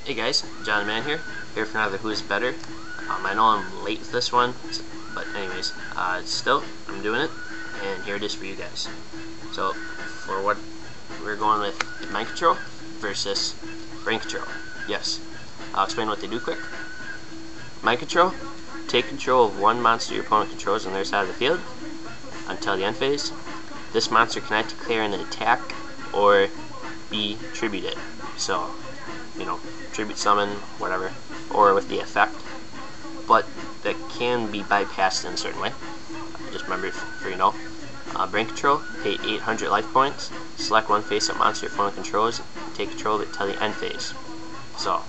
Hey guys, John Man here for another Who's Better. I know I'm late with this one, but anyways, still, I'm doing it, and here it is for you guys. So, for what we're going with, mind control versus brain control. Yes, I'll explain what they do quick. Mind control, take control of one monster your opponent controls on their side of the field until the end phase. This monster cannot declare an attack or be tributed. So, tribute summon, whatever, or with the effect, but that can be bypassed in a certain way. Just remember for brain control, pay 800 life points, select one face-up monster your opponent controls, and take control of it till the end phase. So,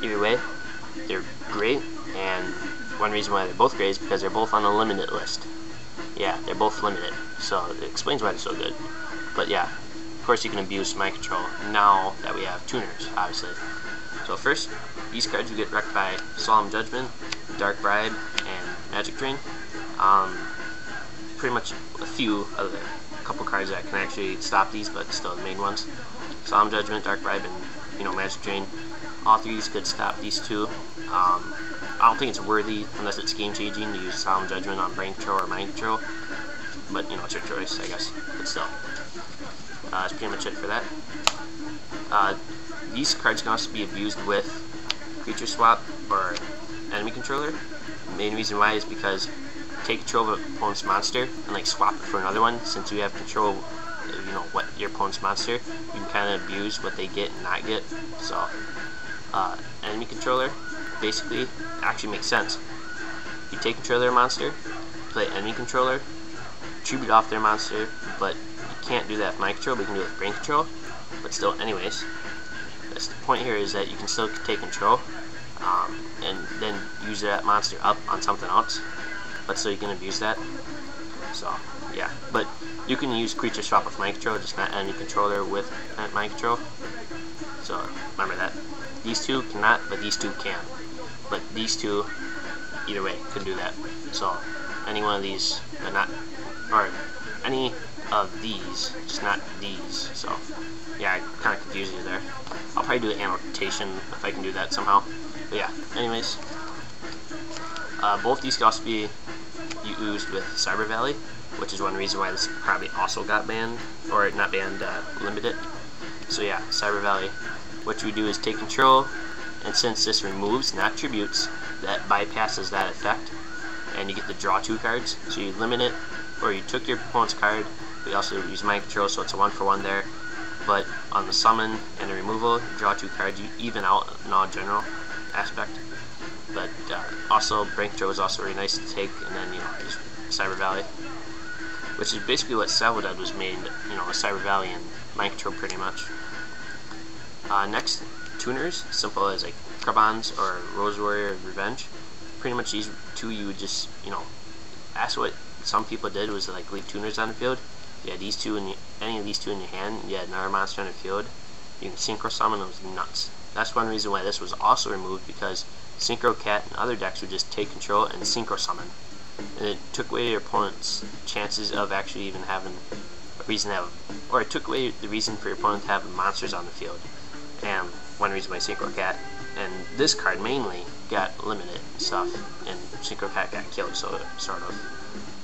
either way, they're great, and one reason why they're both great is because they're both on a limited list. Yeah, they're both limited, so it explains why they're so good. But yeah, of course you can abuse mind control now that we have tuners, obviously. So first, these cards you get wrecked by Solemn Judgment, Dark Bribe, and Magic Drain. Pretty much a couple cards that can actually stop these, but still the main ones. Solemn Judgment, Dark Bribe, and Magic Drain. All three could stop these two. I don't think it's worthy, unless it's game changing, to use Solemn Judgment on brain control or mind control. But it's your choice, I guess. But still, that's pretty much it for that. These cards can also be abused with creature swap or enemy controller. The main reason why is because take control of an opponent's monster and swap it for another one. Since you have control of what your opponent's monster, you can kind of abuse what they get and not get. So enemy controller basically actually makes sense. You take control of their monster, play enemy controller, tribute off their monster, but you can't do that with mind control, but you can do it with brain control. But still, anyways, the point here is that you can still take control and then use that monster up on something else, but still you can abuse that. So yeah, but you can use creature swap with mind control, just not enemy controller with mind control. So remember that. These two cannot, but these two can. But these two, either way, could do that. So any one of these, but not, or any of these, just not these. So yeah, I kind of confused you there. I'll probably do the annotation if I can do that somehow. But yeah, anyways, both these can also be used with Cyber Valley, which is one reason why this probably also got banned, or not banned, limited. So yeah, Cyber Valley, what you do is take control, and since this removes, not tributes, that bypasses that effect, and you get to draw 2 cards. So you limit it, or you took your opponent's card, but you also use mind control, so it's a 1-for-1 there. But on the summon and the removal, you draw 2 cards, you even out in all general aspect. But also, brain control is also really nice to take, and then just Cyber Valley, which is basically what Salvador was made, a Cyber Valley and mind control pretty much. Next, tuners, simple as Krabons or Rose Warrior Revenge. Pretty much these two you would just, that's what some people did, was leave tuners on the field. You had these two in any of these two in your hand, you had another monster on the field, you can synchro summon those nuts. That's one reason why this was also removed, because Synchro Cat and other decks would just take control and synchro summon. And it took away your opponent's chances of actually even having a reason to have, or it took away the reason for your opponent to have monsters on the field. And one reason why Synchro Cat and this card mainly got limited and stuff, and Synchro Cat got killed, so sort of.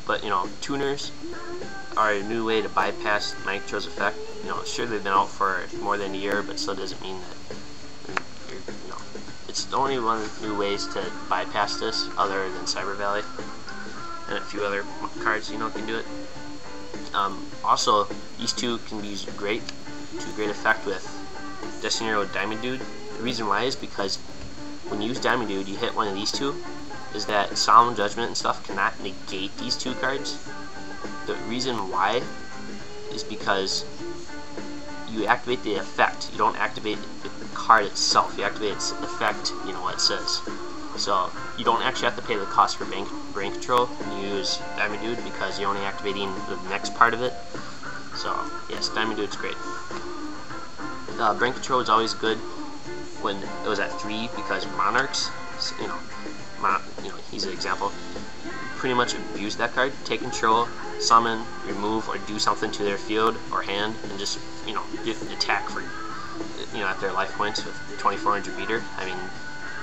But tuners are a new way to bypass mind control's effect. Sure, they've been out for more than a year, but still doesn't mean that it's the only one of the new ways to bypass this, other than Cyber Valley and a few other cards can do it. Also, these two can be used to great effect with Destiny Hero Diamond Dude. The reason why is because when you use Diamond Dude, you hit one of these two, is that Solemn Judgment and stuff cannot negate these 2 cards. The reason why is because you activate the effect. You don't activate the card itself. You activate its effect, what it says. So you don't actually have to pay the cost for brain control when you use Diamond Dude, because you're only activating the next part of it. So yes, Diamond Dude's great. Brain control is always good when it was at 3, because Monarchs, he's an example, pretty much abuse that card. Take control, summon, remove, or do something to their field or hand, and just, get attack free. at their life points with 2400 beater. I mean,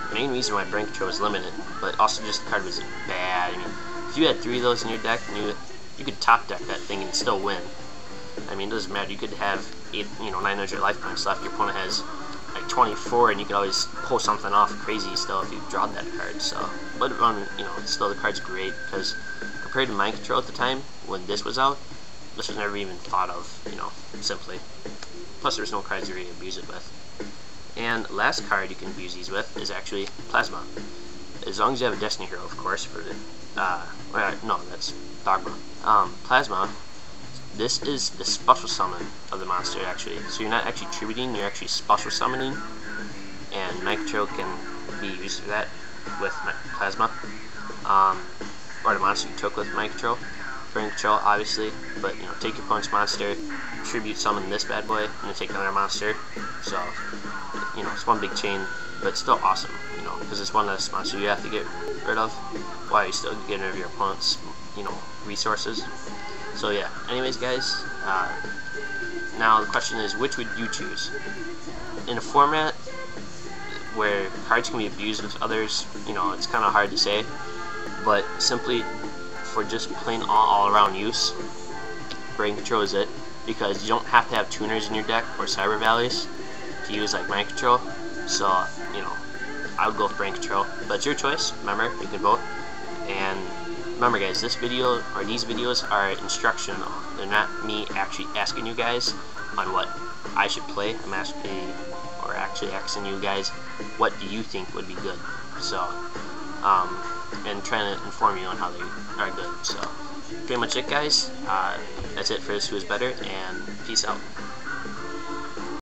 the main reason why brain control was limited, but also just the card was bad. I mean, if you had 3 of those in your deck, and you could top deck that thing and still win. I mean, it doesn't matter. You could have 900 life points left. Your opponent has like 24, and you could always pull something off crazy still if you drawed that card. So, but still the card's great because compared to mind control at the time when this was out, this was never even thought of. Simply. Plus, there's no cards you really abuse it with. And last card you can abuse these with is actually Plasma. As long as you have a Destiny Hero, of course. For the no, that's Dogma. Plasma. This is the special summon of the monster, actually. So you're not actually tributing, you're actually special summoning. And Mind Control can be used for that with Plasma. Or the monster you took with Mind Control. Brain Control, obviously. But, take your opponent's monster, tribute summon this bad boy, and then take another monster. So, it's one big chain, but still awesome, because it's one less monster you have to get rid of while you're still getting rid of your opponent's, resources. So yeah, anyways guys, now the question is, which would you choose? In a format where cards can be abused with others, it's kind of hard to say, but simply for just plain all around use, Brain Control is it, because you don't have to have tuners in your deck or Cyber Valleys to use like Mind Control, so, I would go with Brain Control, but it's your choice. Remember, you can vote. And remember guys, these videos are instructional. They're not me actually asking you guys on what I should play. I'm asking you guys, what do you think would be good? So, and trying to inform you on how they are good. So, pretty much it guys. That's it for this Who Is Better, and peace out.